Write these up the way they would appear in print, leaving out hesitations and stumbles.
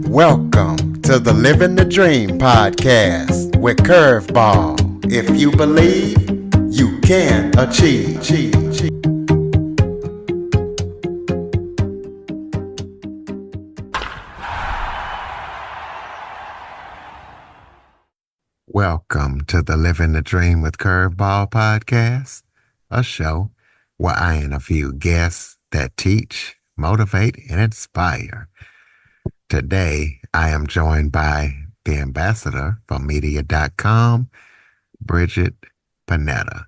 Welcome to the Living the Dream podcast with Curveball. If you believe, you can achieve. Welcome to the Living the Dream with Curveball podcast, a show where I interview guests that teach, motivate, and inspire. Today, I am joined by the ambassador from media.com, Brigetet Panetta.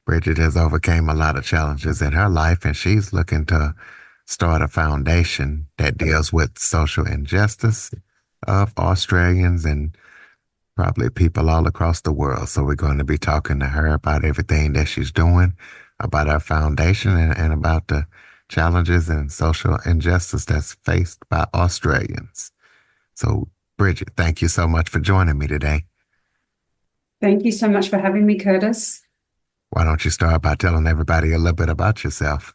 Brigetet has overcome a lot of challenges in her life, and she's looking to start a foundation that deals with social injustice of Australians and probably people all across the world. So we're going to be talking to her about everything that she's doing, about our foundation, and about the challenges and social injustice that's faced by Australians. So, Brigetet, thank you so much for joining me today. Thank you so much for having me, Curtis. Why don't you start by telling everybody a little bit about yourself?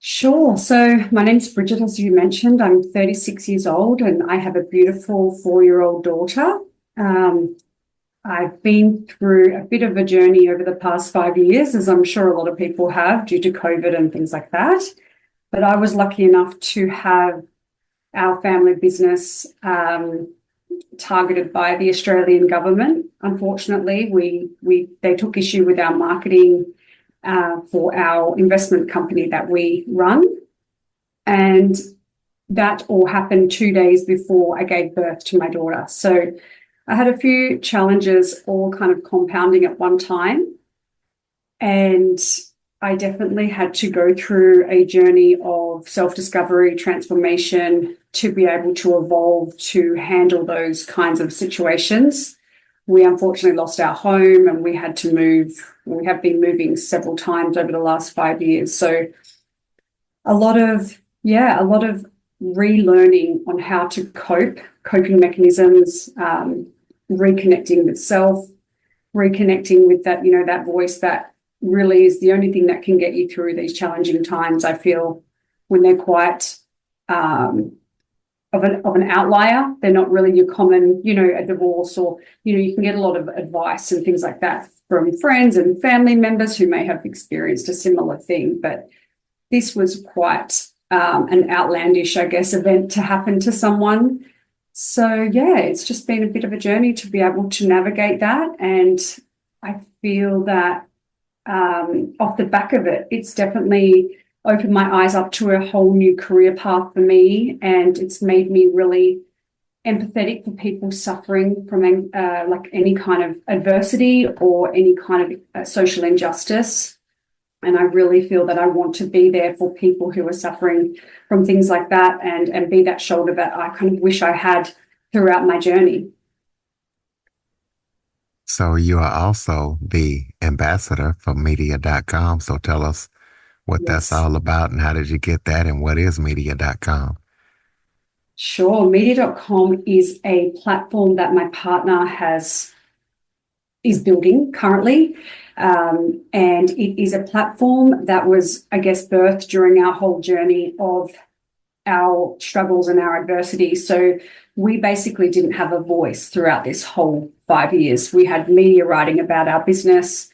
Sure. So my name's Brigetet, as you mentioned. I'm 36 years old and I have a beautiful 4-year-old daughter. I've been through a bit of a journey over the past 5 years, as I'm sure a lot of people have due to COVID and things like that. But I was lucky enough to have our family business targeted by the Australian government. Unfortunately, they took issue with our marketing for our investment company that we run. And that all happened 2 days before I gave birth to my daughter. So I had a few challenges all kind of compounding at one time. And I definitely had to go through a journey of self-discovery, transformation to be able to evolve to handle those kinds of situations. We unfortunately lost our home and we had to move. We have been moving several times over the last 5 years. So a lot of relearning on how to coping mechanisms, reconnecting with self, reconnecting with that, that voice that really is the only thing that can get you through these challenging times. I feel when they're quite of an outlier, they're not really your common, a divorce or, you can get a lot of advice and things like that from friends and family members who may have experienced a similar thing. But this was quite an outlandish, I guess, event to happen to someone. So, it's just been a bit of a journey to be able to navigate that. And I feel that off the back of it, it's definitely opened my eyes up to a whole new career path for me. And it's made me really empathetic for people suffering from like any kind of adversity or any kind of social injustice. And I really feel that I want to be there for people who are suffering from things like that and be that shoulder that I kind of wish I had throughout my journey. So you are also the ambassador for media.com. So tell us what that's all about and how did you get that and what is media.com? Sure. Media.com is a platform that my partner is building currently. And it is a platform that was, I guess, birthed during our whole journey of our struggles and our adversity. So we basically didn't have a voice throughout this whole 5 years. We had media writing about our business.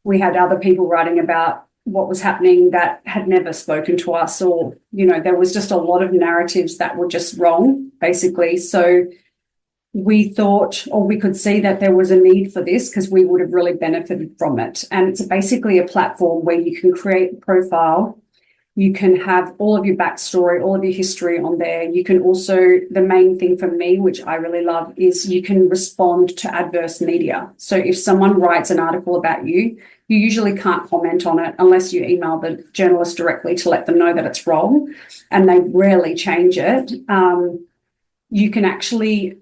We had other people writing about what was happening that had never spoken to us, or, there was just a lot of narratives that were just wrong, basically. So we thought, or we could see that there was a need for this because we would have really benefited from it. And it's basically a platform where you can create a profile. You can have all of your backstory, all of your history on there. You can also, the main thing for me, which I really love, is you can respond to adverse media. So if someone writes an article about you, you usually can't comment on it unless you email the journalist directly to let them know that it's wrong, and they rarely change it. You can actually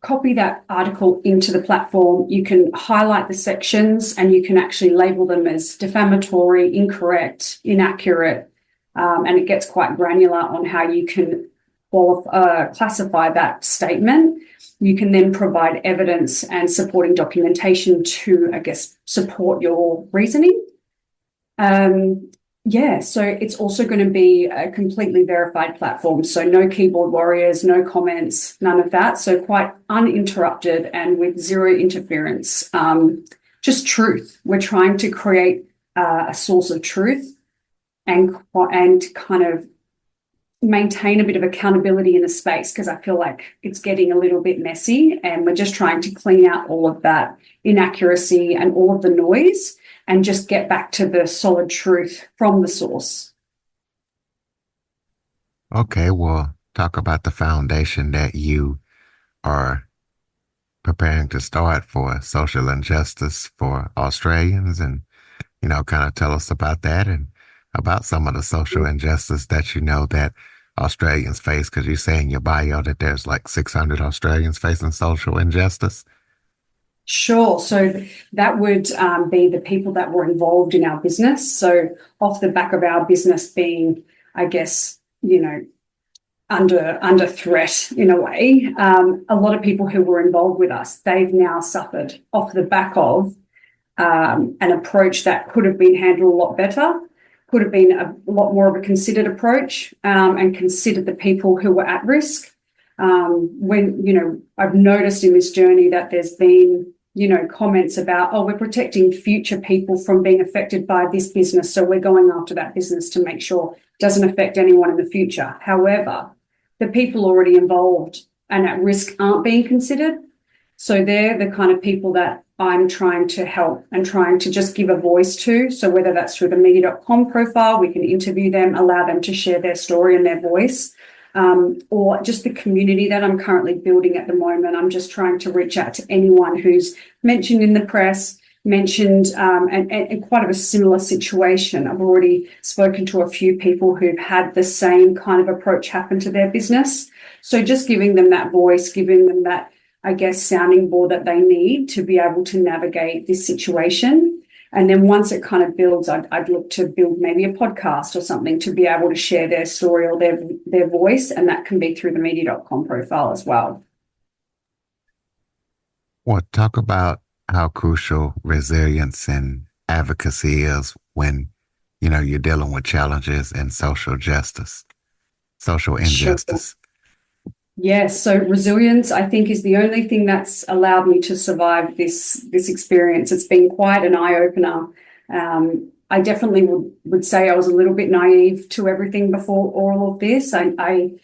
copy that article into the platform. You can highlight the sections and you can actually label them as defamatory, incorrect, inaccurate, and it gets quite granular on how you can classify that statement. You can then provide evidence and supporting documentation to, I guess, support your reasoning. Yeah, so it's also going to be a completely verified platform. So no keyboard warriors, no comments, none of that. So quite uninterrupted and with zero interference. Just truth. We're trying to create a source of truth and kind of maintain a bit of accountability in the space, because I feel like it's getting a little bit messy, and we're just trying to clean out all of that inaccuracy and all of the noise and just get back to the solid truth from the source. Okay, well, talk about the foundation that you are preparing to start for social injustice for Australians, and kind of tell us about that and about some of the social injustice that that Australians face, because you say in your bio that there's like 600 Australians facing social injustice. Sure. So that would be the people that were involved in our business. So off the back of our business being, I guess, under threat in a way, a lot of people who were involved with us, they've now suffered off the back of an approach that could have been handled a lot better, could have been a lot more of a considered approach, and considered the people who were at risk. I've noticed in this journey that there's been, comments about, oh, we're protecting future people from being affected by this business, so we're going after that business to make sure it doesn't affect anyone in the future. However, the people already involved and at risk aren't being considered. So they're the kind of people that I'm trying to help and trying to just give a voice to. So whether that's through the media.com profile, we can interview them, allow them to share their story and their voice, or just the community that I'm currently building at the moment. I'm just trying to reach out to anyone who's mentioned in the press, mentioned and quite of a similar situation. I've already spoken to a few people who've had the same kind of approach happen to their business. So just giving them that voice, giving them that, I guess, sounding board that they need to be able to navigate this situation. And then once it kind of builds, I'd look to build maybe a podcast or something to be able to share their story or their voice. And that can be through the media.com profile as well. Well, talk about how crucial resilience and advocacy is when, you're dealing with challenges in social Sure. injustice. Yes, so resilience, I think, is the only thing that's allowed me to survive this experience. It's been quite an eye-opener. I definitely would say I was a little bit naive to everything before all of this. I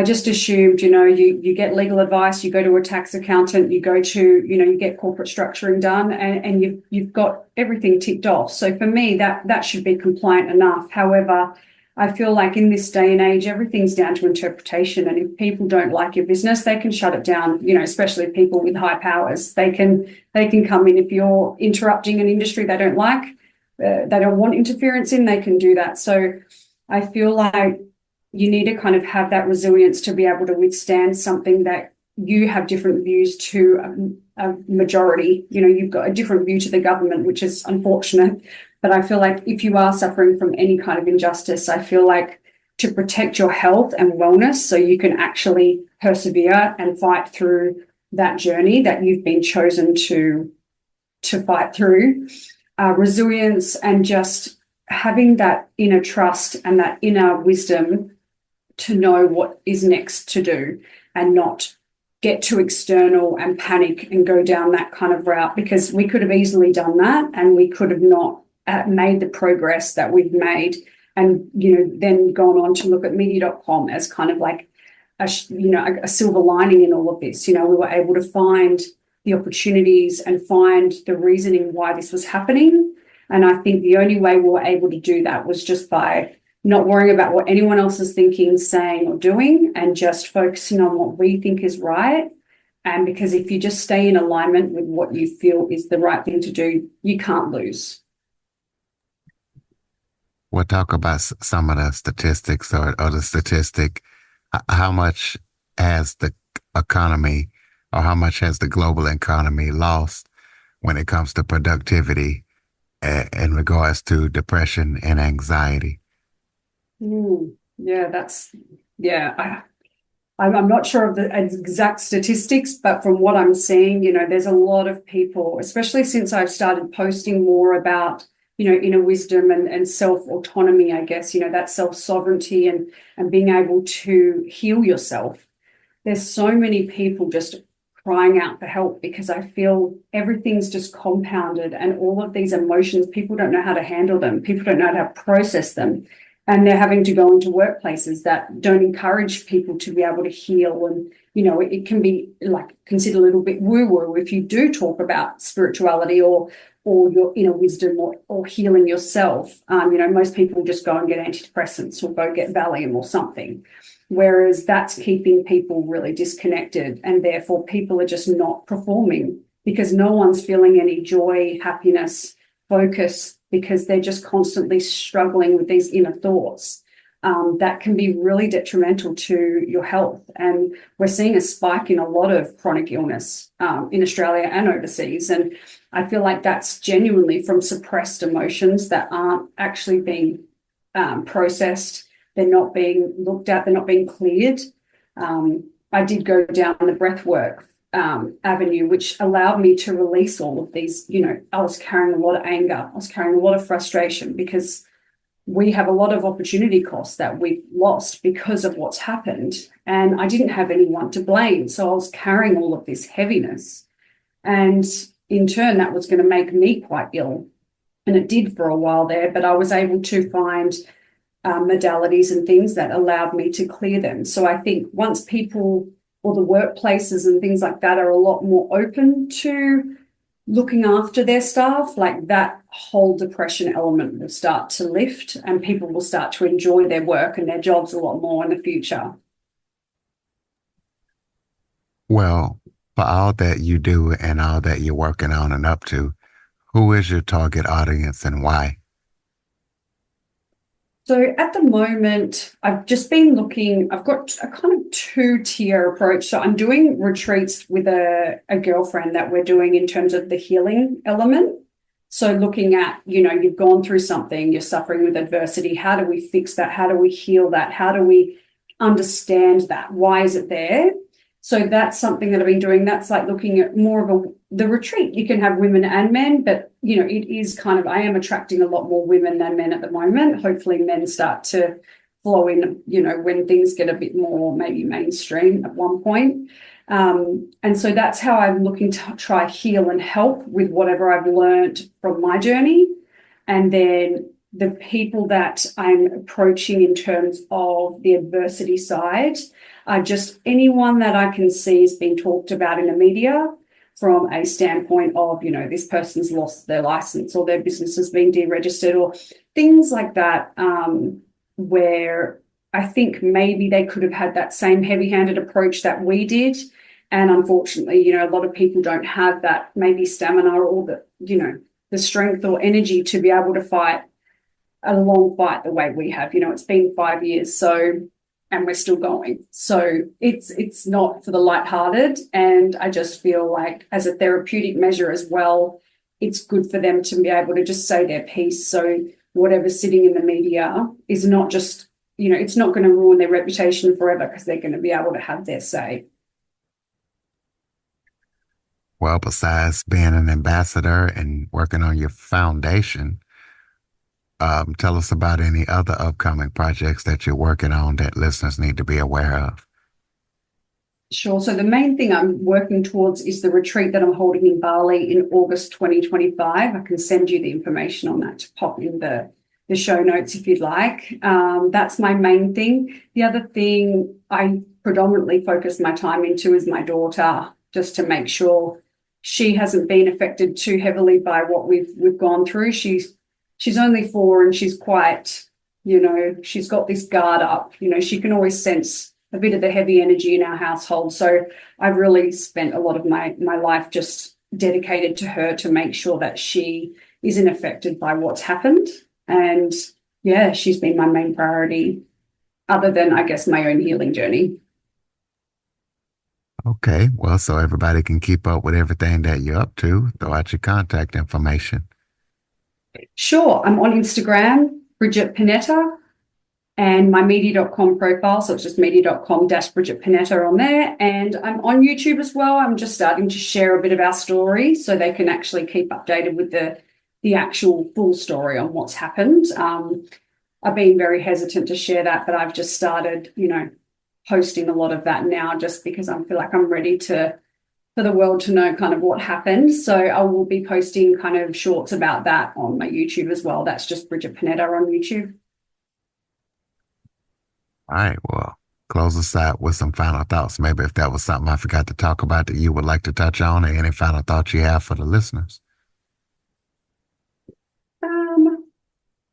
just assumed, you get legal advice, you go to a tax accountant, you go to, you get corporate structuring done, and you've got everything ticked off. So for me, that should be compliant enough. However, I feel like in this day and age, everything's down to interpretation. And if people don't like your business, they can shut it down, especially people with high powers. They can come in. If you're interrupting an industry they don't like, they don't want interference in, they can do that. So I feel like you need to kind of have that resilience to be able to withstand something that you have different views to a majority. You've got a different view to the government, which is unfortunate. But I feel like if you are suffering from any kind of injustice, I feel like to protect your health and wellness so you can actually persevere and fight through that journey that you've been chosen to fight through, resilience and just having that inner trust and that inner wisdom to know what is next to do and not get too external and panic and go down that kind of route, because we could have easily done that and we could have not made the progress that we've made, and then gone on to look at media.com as kind of like a silver lining in all of this. We were able to find the opportunities and find the reasoning why this was happening, and I think the only way we were able to do that was just by not worrying about what anyone else is thinking, saying or doing, and just focusing on what we think is right. And because if you just stay in alignment with what you feel is the right thing to do, you can't lose. We'll talk about some of the statistics or the statistic. How much has the economy or how much has the global economy lost when it comes to productivity in regards to depression and anxiety? I'm not sure of the exact statistics, but from what I'm seeing, there's a lot of people, especially since I've started posting more about inner wisdom and self-autonomy, I guess, that self-sovereignty and being able to heal yourself. There's so many people just crying out for help because I feel everything's just compounded, and all of these emotions, people don't know how to handle them. People don't know how to process them. And they're having to go into workplaces that don't encourage people to be able to heal. And, it can be like considered a little bit woo-woo if you do talk about spirituality or your inner wisdom or healing yourself. Most people just go and get antidepressants or go get Valium or something, whereas that's keeping people really disconnected, and therefore people are just not performing because no one's feeling any joy, happiness, focus, because they're just constantly struggling with these inner thoughts. That can be really detrimental to your health. And we're seeing a spike in a lot of chronic illness in Australia and overseas. And I feel like that's genuinely from suppressed emotions that aren't actually being processed. They're not being looked at. They're not being cleared. I did go down the breathwork avenue, which allowed me to release all of these. I was carrying a lot of anger. I was carrying a lot of frustration because we have a lot of opportunity costs that we've lost because of what's happened. And I didn't have anyone to blame. So I was carrying all of this heaviness. And in turn, that was going to make me quite ill. And it did for a while there, but I was able to find modalities and things that allowed me to clear them. So I think once people or the workplaces and things like that are a lot more open to looking after their staff, like that whole depression element will start to lift and people will start to enjoy their work and their jobs a lot more in the future. Well, for all that you do and all that you're working on and up to, who is your target audience and why? So at the moment, I've just been looking, I've got a kind of two-tier approach. So I'm doing retreats with a girlfriend that we're doing in terms of the healing element. So looking at, you've gone through something, you're suffering with adversity. How do we fix that? How do we heal that? How do we understand that? Why is it there? So that's something that I've been doing. That's like looking at more of the retreat. You can have women and men, but, it is kind of, I am attracting a lot more women than men at the moment. Hopefully men start to flow in, when things get a bit more maybe mainstream at one point. And so that's how I'm looking to try heal and help with whatever I've learned from my journey. And then the people that I'm approaching in terms of the adversity side are just anyone that I can see is being talked about in the media from a standpoint of, this person's lost their license or their business has been deregistered or things like that, where I think maybe they could have had that same heavy-handed approach that we did. And unfortunately, a lot of people don't have that maybe stamina or the strength or energy to be able to fight a long fight the way we have. It's been 5 years, and we're still going. So it's not for the lighthearted. And I just feel like as a therapeutic measure as well, it's good for them to be able to just say their piece. So whatever's sitting in the media is not just, it's not going to ruin their reputation forever because they're going to be able to have their say. Well, besides being an ambassador and working on your foundation, tell us about any other upcoming projects that you're working on that listeners need to be aware of. Sure. So the main thing I'm working towards is the retreat that I'm holding in Bali in August 2025. I can send you the information on that to pop in the show notes if you'd like. That's my main thing. The other thing I predominantly focus my time into is my daughter, just to make sure she hasn't been affected too heavily by what we've gone through. She's only 4 and she's quite, she's got this guard up. She can always sense a bit of the heavy energy in our household. So I've really spent a lot of my life just dedicated to her to make sure that she isn't affected by what's happened. And yeah, she's been my main priority other than, I guess, my own healing journey. Okay. Well, so everybody can keep up with everything that you're up to, throw out your contact information. Sure. I'm on Instagram, Brigetet Panetta, and my media.com profile. So it's just media.com-Brigetet Panetta on there. And I'm on YouTube as well. I'm just starting to share a bit of our story so they can actually keep updated with the the actual full story on what's happened. I've been very hesitant to share that, but I've just started, posting a lot of that now, just because I feel like I'm ready for the world to know kind of what happened. So I will be posting kind of shorts about that on my YouTube as well. That's just Bridget Panetta on YouTube. All right, well, close us out with some final thoughts. Maybe if that was something I forgot to talk about that you would like to touch on, or any final thoughts you have for the listeners.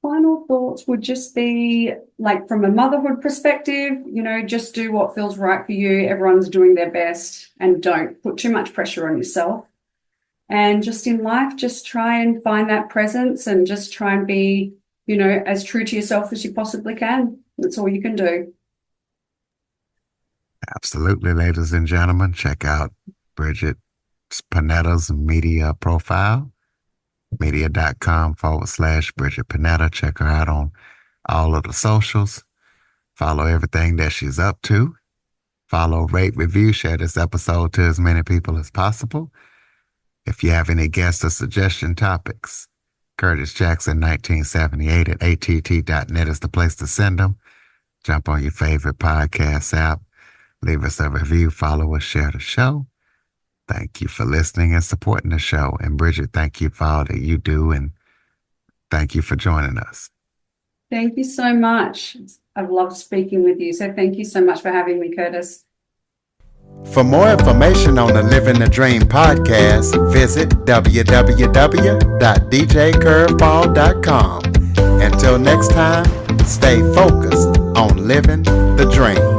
Final thoughts would just be, like, from a motherhood perspective, just do what feels right for you. Everyone's doing their best, and don't put too much pressure on yourself. And just in life, just try and find that presence, and just try and be, as true to yourself as you possibly can. That's all you can do. Absolutely, ladies and gentlemen. Check out Briget Panetta's media profile, media.com/Briget Panetta. Check her out on all of the socials. Follow everything that she's up to. Follow, rate, review, share this episode to as many people as possible. If you have any guest or suggestion topics, Curtis Jackson 1978 at att.net is the place to send them. Jump on your favorite podcast app. Leave us a review, follow us, share the show. Thank you for listening and supporting the show. And Briget, thank you for all that you do, and thank you for joining us. Thank you so much. I've loved speaking with you. So thank you so much for having me, Curtis. For more information on the Living the Dream podcast, visit www.djcurveball.com. Until next time, stay focused on living the dream.